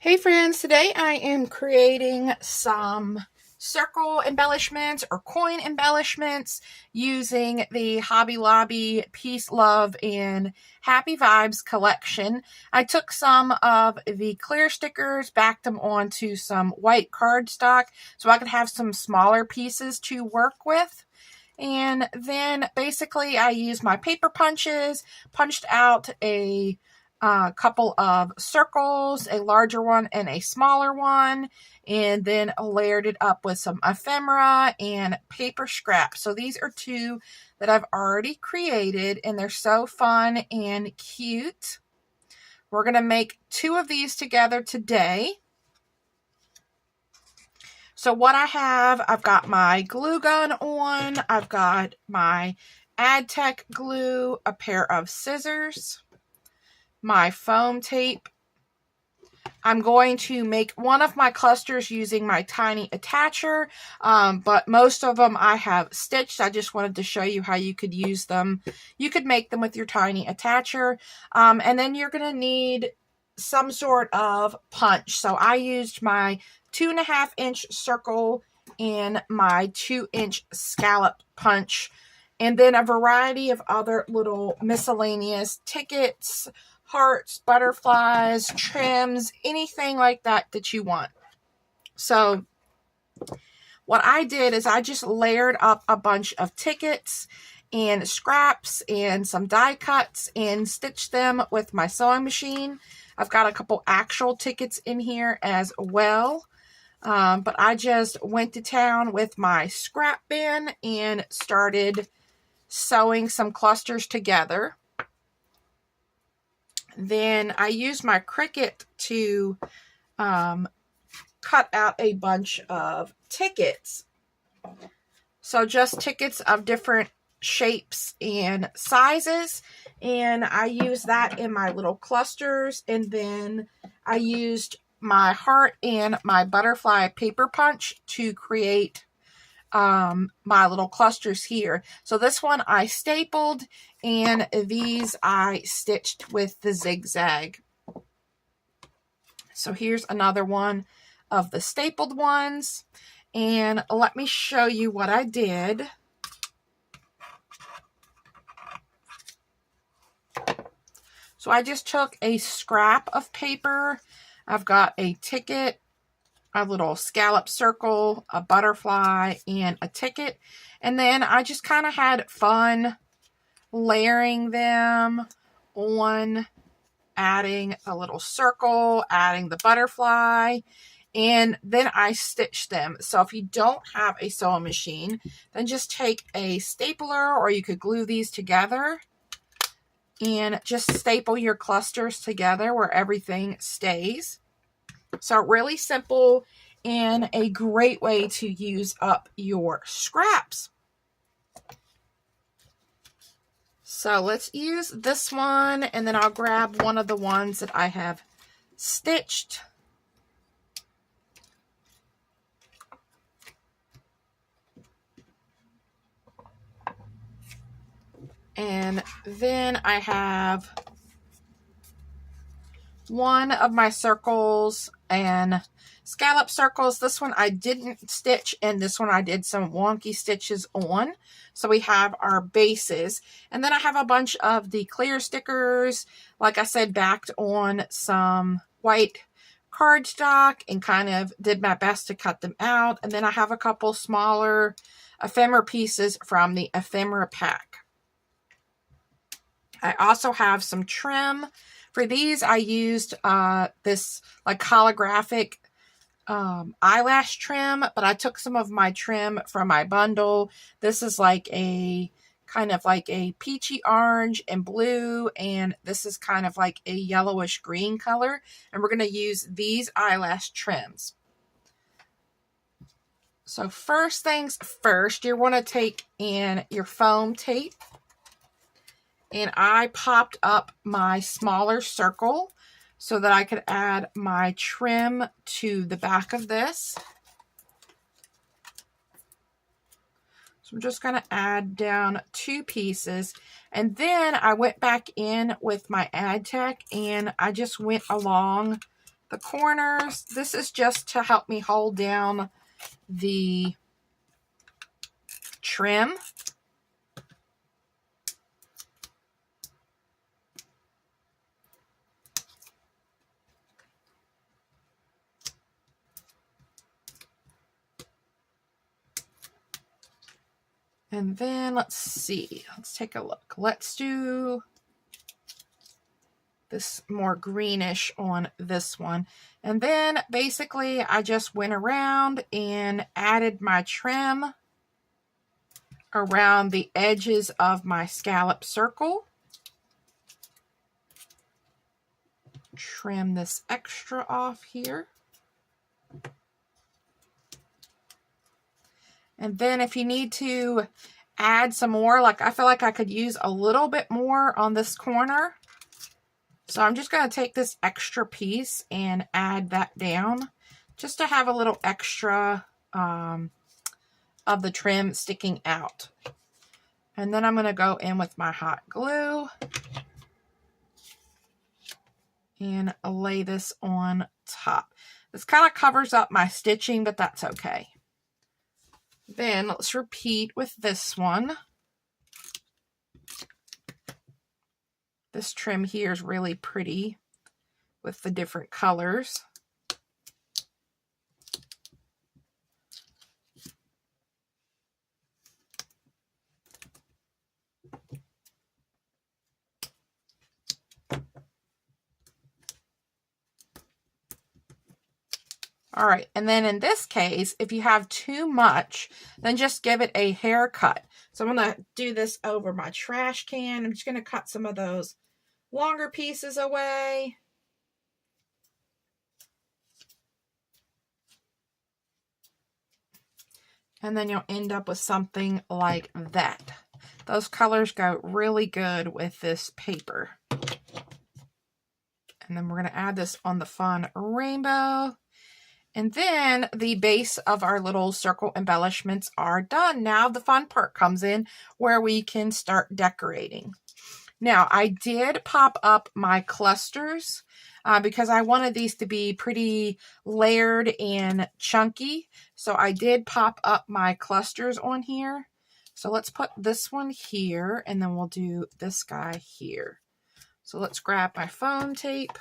Hey friends, today I am creating some circle embellishments or coin embellishments using the Hobby Lobby Peace, Love, and Happy Vibes collection. I took some of the clear stickers, backed them onto some white cardstock so I could have some smaller pieces to work with. And then basically I used my paper punches, punched out a couple of circles, a larger one and a smaller one, and then layered it up with some ephemera and paper scrap. So these are two that I've already created, and they're so fun and cute. We're going to make two of these together today. So what I have, I've got my glue gun on, I've got my AdTech glue, a pair of scissors, my foam tape. I'm going to make one of my clusters using my tiny attacher, but most of them I have stitched. I just wanted to show you how you could use them. You could make them with your tiny attacher, and then you're going to need some sort of punch. So I used my 2.5-inch circle and my 2-inch scallop punch, and then a variety of other little miscellaneous tickets, hearts, butterflies, trims, anything like that you want. So what I did is I just layered up a bunch of tickets and scraps and some die cuts and stitched them with my sewing machine. I've got a couple actual tickets in here as well. But I just went to town with my scrap bin and started sewing some clusters together. Then I used my Cricut to cut out a bunch of tickets. So just tickets of different shapes and sizes. And I used that in my little clusters. And then I used my heart and my butterfly paper punch to create my little clusters here. So this one I stapled, and these I stitched with the zigzag. So here's another one of the stapled ones, and let me show you what I did. So I just took a scrap of paper. I've got a ticket, a little scallop circle, a butterfly, and a ticket. And then I just kind of had fun layering them on, adding a little circle, adding the butterfly, and then I stitched them. So if you don't have a sewing machine, then just take a stapler, or you could glue these together and just staple your clusters together where everything stays. So really simple and a great way to use up your scraps. So let's use this one, and then I'll grab one of the ones that I have stitched. And then I have one of my circles and scallop circles. This one I didn't stitch, and this one I did some wonky stitches on. So we have our bases. And then I have a bunch of the clear stickers, like I said, backed on some white cardstock and kind of did my best to cut them out. And then I have a couple smaller ephemera pieces from the ephemera pack. I also have some trim. For these, I used this like holographic eyelash trim, but I took some of my trim from my bundle. This is like a kind of like a peachy orange and blue, and this is kind of like a yellowish green color, and we're going to use these eyelash trims. So first things first, you want to take in your foam tape. And I popped up my smaller circle so that I could add my trim to the back of this. So I'm just going to add down 2 pieces. And then I went back in with my AdTech, and I just went along the corners. This is just to help me hold down the trim. And then let's see, let's take a look. Let's do this more greenish on this one. And then basically I just went around and added my trim around the edges of my scallop circle. Trim this extra off here. And then if you need to add some more, like I feel like I could use a little bit more on this corner. So I'm just going to take this extra piece and add that down just to have a little extra of the trim sticking out. And then I'm going to go in with my hot glue and lay this on top. This kind of covers up my stitching, but that's okay. Then let's repeat with this one. This trim here is really pretty with the different colors. All right, and then in this case, if you have too much, then just give it a haircut. So I'm going to do this over my trash can. I'm just going to cut some of those longer pieces away. And then you'll end up with something like that. Those colors go really good with this paper. And then we're going to add this on the fun rainbow. And then the base of our little circle embellishments are done. Now the fun part comes in where we can start decorating. Now I did pop up my clusters because I wanted these to be pretty layered and chunky. So I did pop up my clusters on here. So let's put this one here and then we'll do this guy here. So let's grab my foam tape.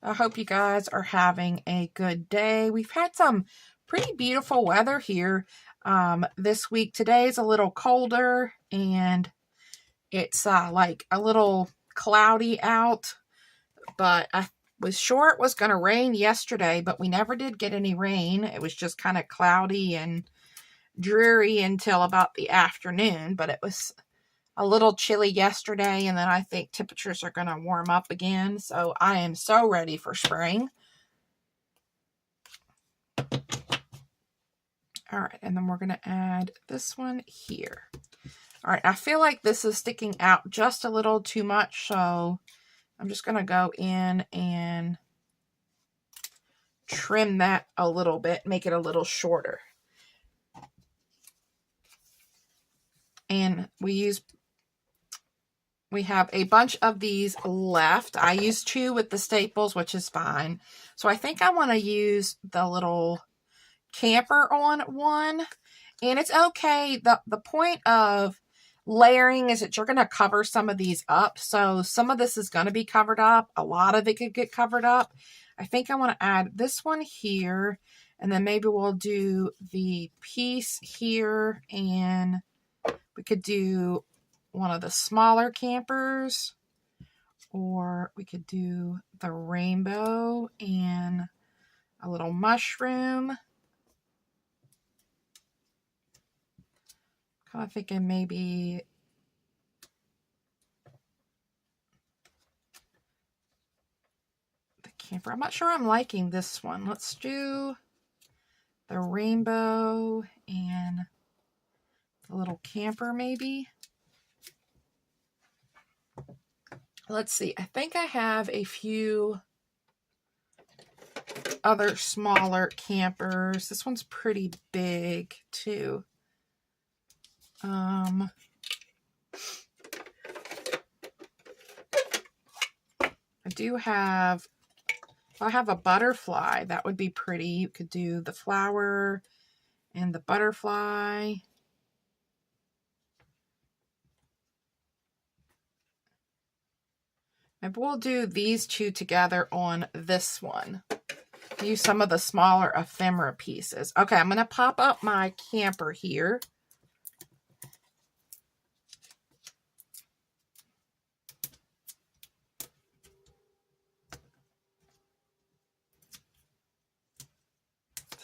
I hope you guys are having a good day. We've had some pretty beautiful weather here this week. Today is a little colder and it's like a little cloudy out, but I was sure it was going to rain yesterday, but we never did get any rain. It was just kind of cloudy and dreary until about the afternoon, but it was a little chilly yesterday, and then I think temperatures are going to warm up again. So I am so ready for spring. All right, and then we're going to add this one here. All right, I feel like this is sticking out just a little too much, so I'm just going to go in and trim that a little bit, make it a little shorter. And we have a bunch of these left. I used 2 with the staples, which is fine. So I think I want to use the little camper on one. And it's okay. The point of layering is that you're going to cover some of these up. So some of this is going to be covered up. A lot of it could get covered up. I think I want to add this one here. And then maybe we'll do the piece here. And we could do one of the smaller campers, or we could do the rainbow and a little mushroom. Kind of thinking maybe the camper. I'm not sure I'm liking this one. Let's do the rainbow and the little camper maybe. Let's see, I think I have a few other smaller campers. This one's pretty big too. I do have, if I have a butterfly, that would be pretty. You could do the flower and the butterfly. Maybe we'll do these two together on this one. Use some of the smaller ephemera pieces. Okay, I'm going to pop up my camper here.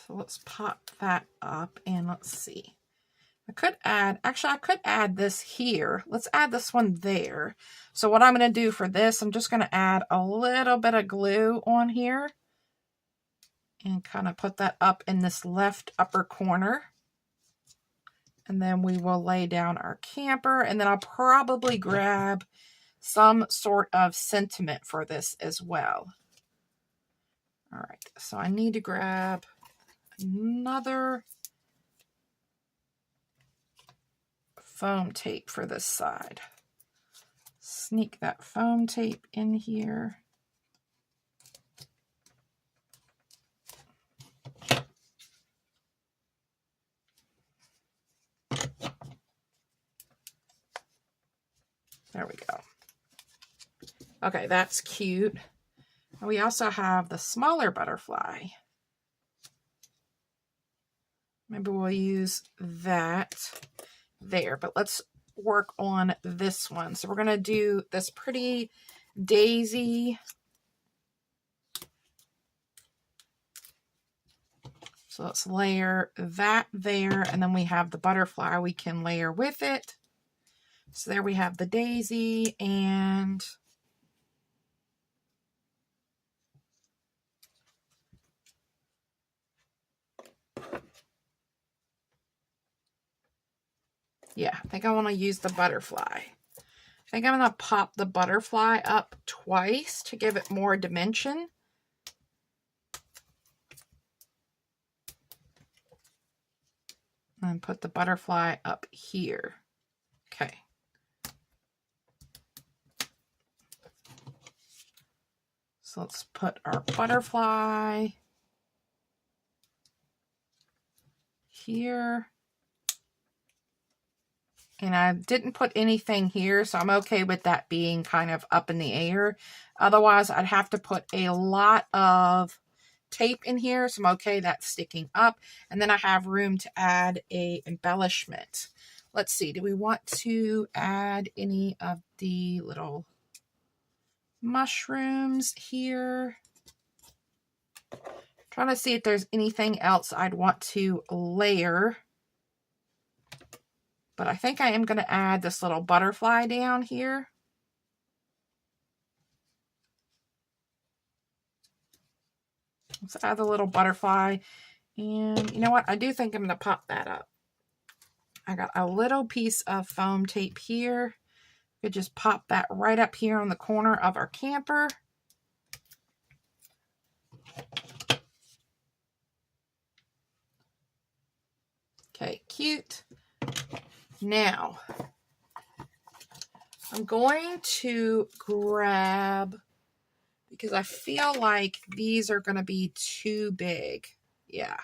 So let's pop that up and let's see. I could add, actually I could add this here. Let's add this one there. So what I'm going to do for this, I'm just going to add a little bit of glue on here and kind of put that up in this left upper corner. And then we will lay down our camper, and then I'll probably grab some sort of sentiment for this as well. All right, so I need to grab another foam tape for this side. Sneak that foam tape in here. There we go. Okay, that's cute. We also have the smaller butterfly. Maybe we'll use that there, but let's work on this one. So we're going to do this pretty daisy. So let's layer that there, and then we have the butterfly we can layer with it. So there we have the daisy, and yeah, I think I want to use the butterfly. I think I'm going to pop the butterfly up twice to give it more dimension. And put the butterfly up here. Okay. So let's put our butterfly here. And I didn't put anything here, so I'm okay with that being kind of up in the air. Otherwise, I'd have to put a lot of tape in here, so I'm okay that's sticking up. And then I have room to add a embellishment. Let's see, do we want to add any of the little mushrooms here? I'm trying to see if there's anything else I'd want to layer. But I think I am going to add this little butterfly down here. Let's add the little butterfly. And you know what? I do think I'm going to pop that up. I got a little piece of foam tape here. Could just pop that right up here on the corner of our camper. Okay, cute. Now, I'm going to grab, because I feel like these are going to be too big. Yeah.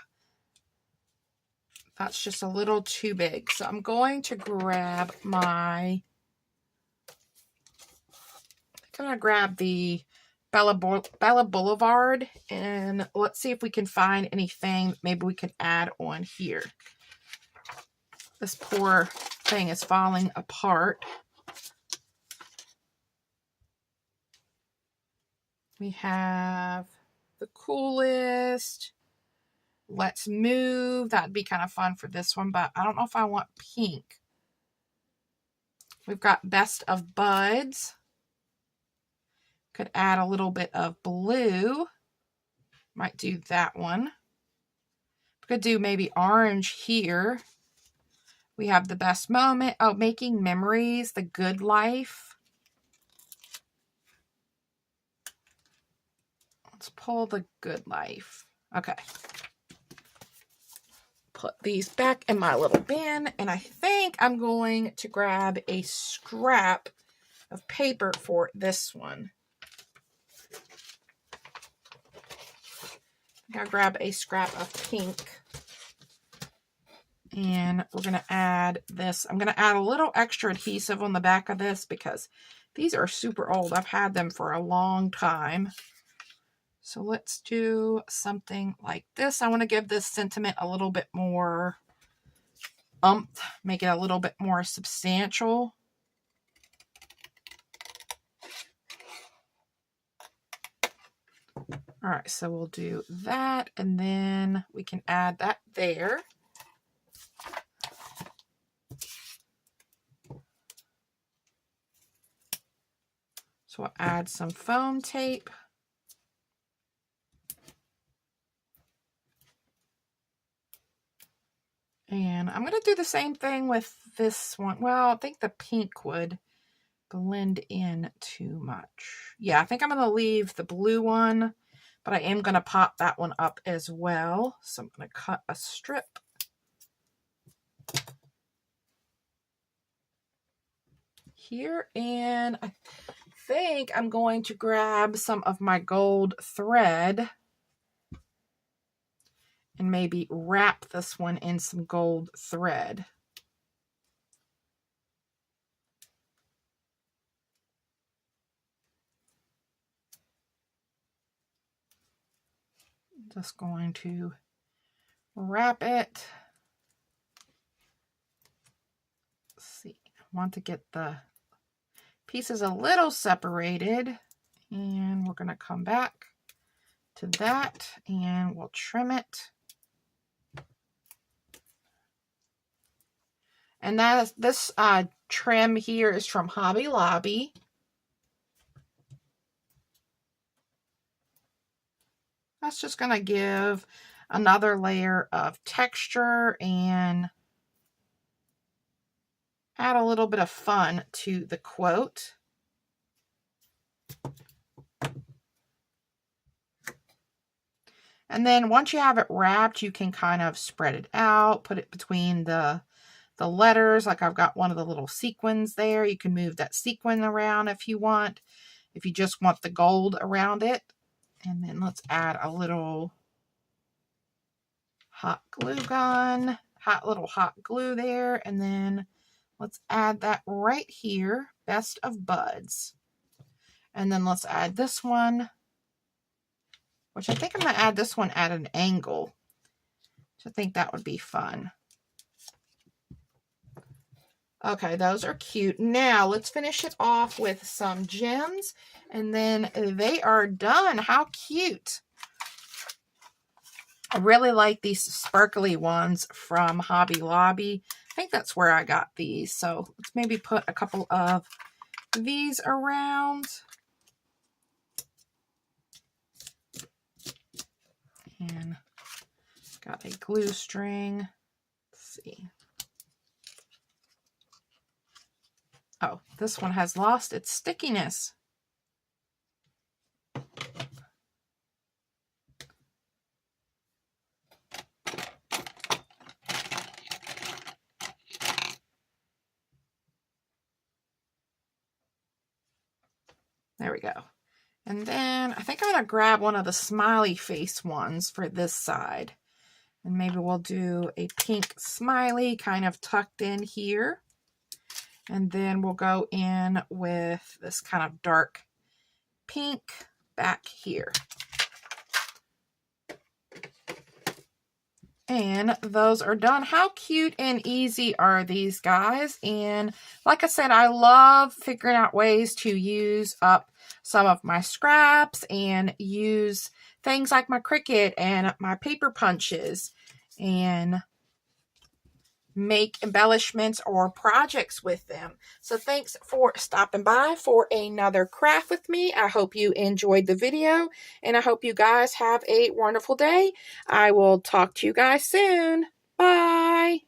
That's just a little too big. So I'm going to grab my, I'm going to grab the Bella Boulevard, and let's see if we can find anything maybe we can add on here. This poor thing is falling apart. We have the coolest. Let's move. That'd be kind of fun for this one, but I don't know if I want pink. We've got best of buds. Could add a little bit of blue. Might do that one. Could do maybe orange here. We have the best moment. Oh, making memories, the good life. Let's pull the good life. Okay. put these back in my little bin, and I think I'm going to grab a scrap of paper for this one. I'll grab a scrap of pink, and we're going to add this. I'm going to add a little extra adhesive on the back of this because these are super old. I've had them for a long time. So let's do something like this. I want to give this sentiment a little bit more oomph, make it a little bit more substantial. All right, so we'll do that, and then we can add that there. So we'll add some foam tape. And I'm going to do the same thing with this one. Well, I think the pink would blend in too much. Yeah, I think I'm going to leave the blue one, but I am going to pop that one up as well. So I'm going to cut a strip. Here, and I think I'm going to grab some of my gold thread and maybe wrap this one in some gold thread. Just going to wrap it. Let's see, I want to get the pieces a little separated, and we're going to come back to that and we'll trim it. And this trim here is from Hobby Lobby. That's just going to give another layer of texture and add a little bit of fun to the quote. And then once you have it wrapped, you can kind of spread it out, put it between the letters. Like I've got one of the little sequins there. You can move that sequin around if you want, if you just want the gold around it. And then let's add a little hot glue gun, little hot glue there. And then let's add that right here, Best of Buds. And then let's add this one, which I think I'm going to add this one at an angle. So I think that would be fun. Okay, those are cute. Now, let's finish it off with some gems, and then they are done. How cute. I really like these sparkly ones from Hobby Lobby. I think that's where I got these. So let's maybe put a couple of these around. And got a glue string. Let's see. Oh, this one has lost its stickiness. There we go. And then I think I'm going to grab one of the smiley face ones for this side. And maybe we'll do a pink smiley kind of tucked in here. And then we'll go in with this kind of dark pink back here. And those are done. How cute and easy are these, guys? And like I said, I love figuring out ways to use up some of my scraps and use things like my Cricut and my paper punches and make embellishments or projects with them. So thanks for stopping by for another craft with me. I hope you enjoyed the video, and I hope you guys have a wonderful day. I will talk to you guys soon. Bye.